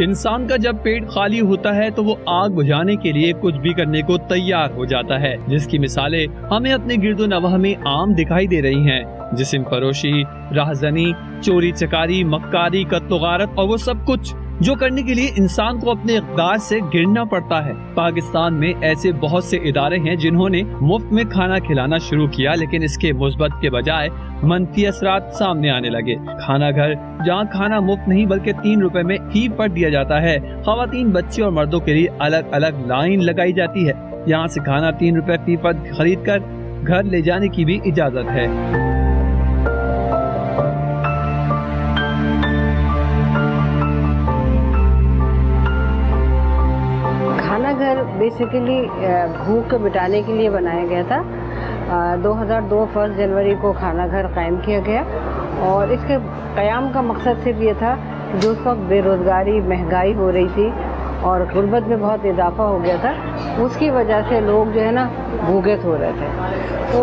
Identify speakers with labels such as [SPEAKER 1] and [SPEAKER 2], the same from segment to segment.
[SPEAKER 1] इंसान का जब पेट खाली होता है तो वो आग बुझाने के लिए कुछ भी करने को तैयार हो जाता है, जिसकी मिसालें हमें अपने गिरदो नवाह में आम दिखाई दे रही हैं। जिस्म फरोशी, राहजनी, चोरी चकारी, मक्कारी, कत्ल-गारत और वो सब कुछ जो करने के लिए इंसान को अपने इक़्तिदार से गिरना पड़ता है। पाकिस्तान में ऐसे बहुत से इदारे हैं जिन्होंने मुफ्त में खाना खिलाना शुरू किया, लेकिन इसके मुस्बत के बजाय मनफी असरात सामने आने लगे। खाना घर, जहाँ खाना मुफ्त नहीं बल्कि 3 रुपए में फी पर दिया जाता है। ख़वातीन, बच्चे और मर्दों के लिए अलग अलग लाइन लगाई जाती है। यहाँ से खाना 3 रुपए फी पर खरीद कर घर ले जाने की भी इजाज़त है।
[SPEAKER 2] घर बेसिकली भूख को मिटाने के लिए बनाया गया था। 2002 1 जनवरी को खाना घर कायम किया गया और इसके क़याम का मकसद सिर्फ ये था, जो उस वक्त बेरोज़गारी, महंगाई हो रही थी और गुर्बत में बहुत इजाफा हो गया था, उसकी वजह से लोग जो है ना भूखे हो रहे थे। तो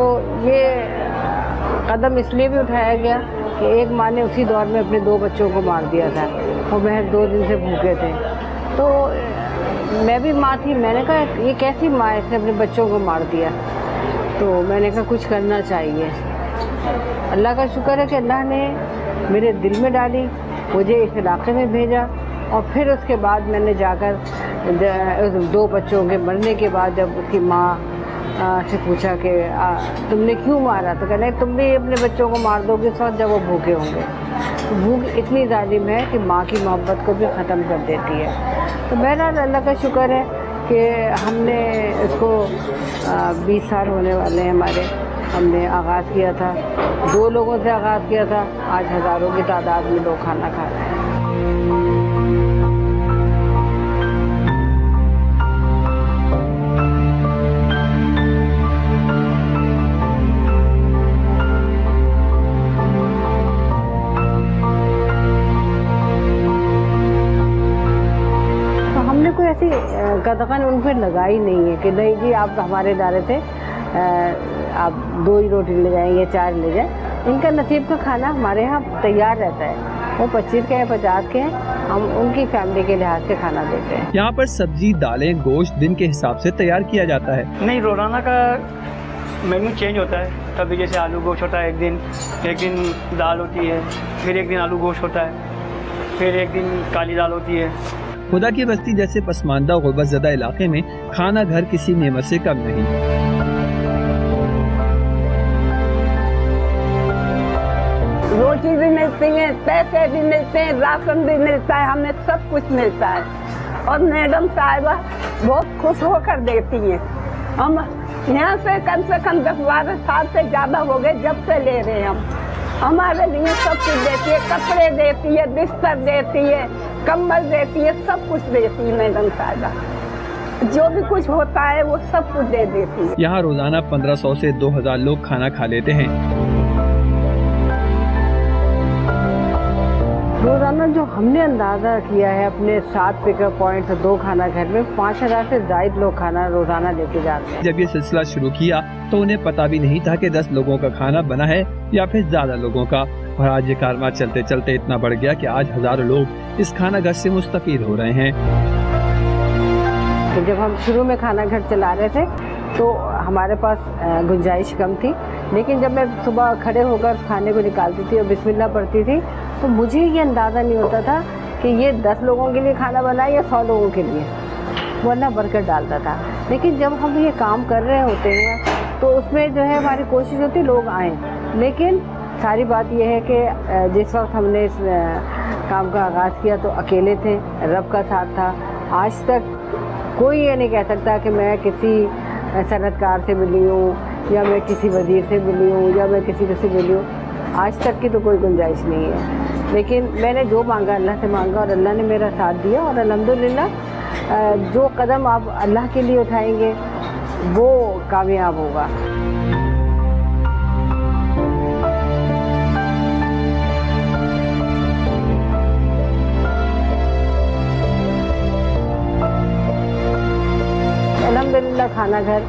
[SPEAKER 2] ये कदम इसलिए भी उठाया गया कि एक माँ ने उसी दौर में अपने 2 बच्चों को मार दिया था, वो महज 2 दिन से भूखे थे। तो मैं भी माँ थी, मैंने कहा ये कैसी माँ है, इसने अपने बच्चों को मार दिया। तो मैंने कहा कुछ करना चाहिए। अल्लाह का शुक्र है कि अल्लाह ने मेरे दिल में डाली, मुझे इस इलाके में भेजा और फिर उसके बाद मैंने जाकर 2 बच्चों के मरने के बाद जब उसकी माँ से पूछा कि तुमने क्यों मारा, तो कहने तुम भी अपने बच्चों को मार दोगे उस वक्त जब वो भूखे होंगे। तो भूख इतनी जालिम है कि माँ की मोहब्बत को भी ख़त्म कर देती है। तो बहरहाल अल्लाह का शुक्र है कि हमने इसको 20 साल होने वाले हैं हमारे, हमने आगाज़ किया था, 2 लोगों से आगाज़ किया था, आज हज़ारों की तादाद में लोग खाना खा रहे हैं। ऐसी कदगन उन पर लगाई नहीं है कि नहीं जी आप हमारे इदारे थे, आप 2 ही रोटी ले जाएंगे, 4 ले जाएं। इनका नसीब का खाना हमारे यहाँ तैयार रहता है, वो 25 के हैं, 50 के हैं, हम उनकी फैमिली के लिहाज से खाना देते हैं।
[SPEAKER 1] यहाँ पर सब्जी, दालें, गोश्त दिन के हिसाब से तैयार किया जाता है।
[SPEAKER 3] नहीं, रोजाना का मेन्यू चेंज होता है। कभी जैसे आलू गोश्त होता है एक दिन दाल होती है, फिर एक दिन आलू गोश्त होता है, फिर एक दिन काली दाल होती है।
[SPEAKER 1] खुदा की बस्ती जैसे पसमानदा गुर्बत ज़दा इलाके में खाना घर किसी नेमत से कम नहीं।
[SPEAKER 4] रोटी भी मिलती है, पैसे भी मिलते हैं, राशन भी मिलता है, हमें सब कुछ मिलता है और मैडम साहिबा बहुत खुश होकर देती हैं। हम यहाँ से कम 10-12 साल से ज़्यादा हो गए जब से ले रहे हैं हम। हमारे लिए सब कुछ देती है, कपड़े देती है, बिस्तर देती है, कंबल देती है, सब कुछ देती है मैडम साहिबा। जो भी कुछ होता है वो सब कुछ दे देती है।
[SPEAKER 1] यहाँ रोजाना 1500 से 2000 लोग खाना खा लेते हैं।
[SPEAKER 2] रोजाना जो हमने अंदाज़ा किया है अपने 7 पिकअप पॉइंट से 2 खाना घर में 5000 से ज़ायद लोग खाना रोजाना लेके जाते हैं।
[SPEAKER 1] जब ये सिलसिला शुरू किया तो उन्हें पता भी नहीं था कि 10 लोगों का खाना बना है या फिर ज्यादा लोगों का, और आज ये कारवां चलते चलते इतना बढ़ गया कि आज हजारों लोग इस खाना घर से मुस्तफीद हो रहे हैं।
[SPEAKER 2] तो जब हम शुरू में खाना घर चला रहे थे तो हमारे पास गुंजाइश कम थी, लेकिन जब मैं सुबह खड़े होकर खाने को निकालती थी और बिस्मिल्लाह पढ़ती थी तो मुझे ये अंदाज़ा नहीं होता था कि ये 10 लोगों के लिए खाना बना या 100 लोगों के लिए, वो अल्लाह बरकत डालता था। लेकिन जब हम ये काम कर रहे होते हैं तो उसमें जो है हमारी कोशिश होती है लोग आएँ, लेकिन सारी बात यह है कि जिस वक्त हमने इस काम का आगाज़ किया तो अकेले थे, रब का साथ था। आज तक कोई ये नहीं कह सकता कि मैं किसी सनतकार से मिली हूँ या मैं किसी वज़ीर से मिली हूँ या मैं किसी से मिली हूँ, आज तक की तो कोई गुंजाइश नहीं है। लेकिन मैंने जो मांगा अल्लाह से मांगा और अल्लाह ने मेरा साथ दिया और अल्हम्दुलिल्लाह जो कदम आप अल्लाह के लिए उठाएंगे वो कामयाब होगा। अल्हम्दुलिल्लाह खाना घर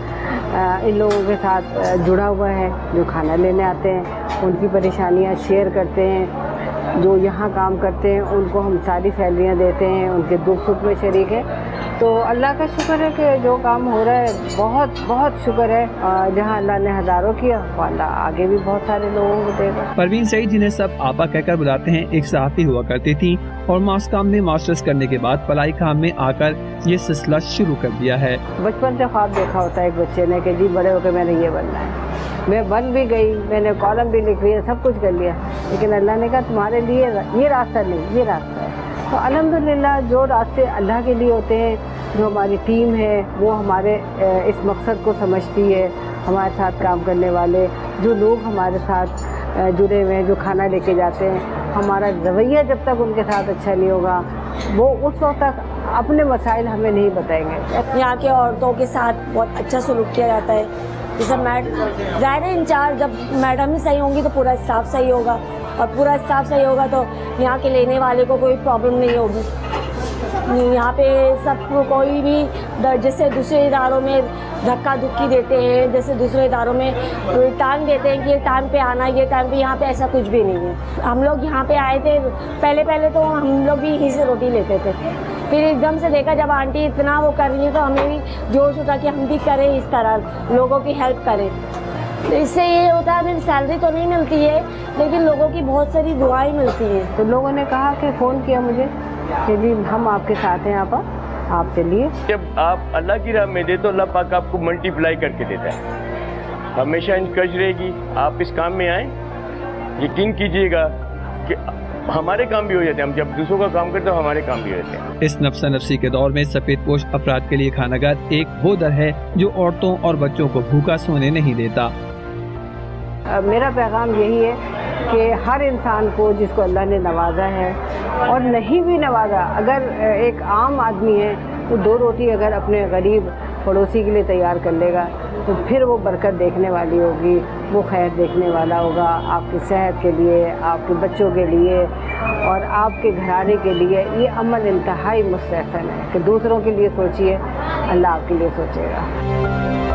[SPEAKER 2] इन लोगों के साथ जुड़ा हुआ है जो खाना लेने आते हैं, उनकी परेशानियां शेयर करते हैं जो यहाँ काम करते हैं उनको हम सारी सैलरियाँ देते हैं, उनके दुख सुख में शरीक है। तो अल्लाह का शुक्र है कि जो काम हो रहा है बहुत बहुत शुक्र है। जहाँ अल्लाह ने हज़ारों किया वो अल्लाह आगे भी बहुत सारे लोगों को देगा।
[SPEAKER 1] परवीन सईद, जिन्हें सब आपा कहकर बुलाते हैं, एक सहाफ़ी हुआ करती थी और मास काम में मास्टर्स करने के बाद पलाई काम में आकर ये सिलसिला शुरू कर दिया है।
[SPEAKER 2] बचपन से ख्वाब देखा होता है एक बच्चे ने कि जी बड़े होकर मैंने ये बनना है। मैं बन भी गई, मैंने कॉलम भी लिख लिया, सब कुछ कर लिया, लेकिन अल्लाह ने कहा तुम्हारे लिए ये रास्ता नहीं, ये रास्ता है। तो अल्हम्दुलिल्लाह जो रास्ते अल्लाह के लिए होते हैं, जो हमारी टीम है वो हमारे इस मकसद को समझती है, हमारे साथ काम करने वाले जो लोग हमारे साथ जुड़े हुए हैं, जो खाना लेके जाते हैं, हमारा रवैया जब तक उनके साथ अच्छा नहीं होगा वो उस वक्त तक अपने मसाइल हमें नहीं बताएंगे।
[SPEAKER 5] यहाँ के औरतों के साथ बहुत अच्छा सलूक किया जाता है। जैसे ज़ाहिर है इंचार्ज जब मैडम ही सही होंगी तो पूरा स्टाफ सही होगा, और पूरा स्टाफ सही होगा तो यहाँ के लेने वाले को कोई प्रॉब्लम नहीं होगी। यहाँ पे सब कोई भी जैसे दूसरे इदारों में धक्का धुक्की देते हैं, जैसे दूसरे इदारों में टाइम देते हैं कि ये टाइम पे आना, ये टाइम पे, यहाँ पे ऐसा कुछ भी नहीं है। हम लोग यहाँ पे आए थे पहले तो हम लोग भी यहीं से रोटी लेते थे, फिर एकदम से देखा जब आंटी इतना वो कर रही है तो हमें भी जोश उठा कि हम भी करें, इस तरह लोगों की हेल्प करें। तो इससे ये होता है हमें सैलरी तो नहीं मिलती है लेकिन लोगों की बहुत सारी दुआएं मिलती हैं।
[SPEAKER 2] तो लोगों ने कहा कि फ़ोन किया मुझे कि जी हम आपके साथ हैं, आप चलिए।
[SPEAKER 6] जब आप अल्लाह की राह में दे तो अल्लाह पाक आपको मल्टीप्लाई करके देता है। हमेशा इंकरेज रहेगी, आप इस काम में आए, यकीन कीजिएगा कि हमारे काम भी हो जाते हैं। हम जब दूसरों का काम करते हैं हमारे काम भी हो जाते हैं।
[SPEAKER 1] इस नफ्सा नफ्सी के दौर में सफेद पोश अफराद के लिए खानागार एक वो दर है जो औरतों और बच्चों को भूखा सोने नहीं देता।
[SPEAKER 2] मेरा पैगाम यही है कि हर इंसान को जिसको अल्लाह ने नवाजा है और नहीं भी नवाजा, अगर एक आम आदमी है तो 2 रोटी अगर अपने गरीब पड़ोसी के लिए तैयार कर लेगा तो फिर वो बरकत देखने वाली होगी, वो खैर देखने वाला होगा आपकी सेहत के लिए, आपके बच्चों के लिए और आपके घराने के लिए। ये अमल इंतहाई मुस्तहसन है कि दूसरों के लिए सोचिए, अल्लाह आपके लिए सोचेगा।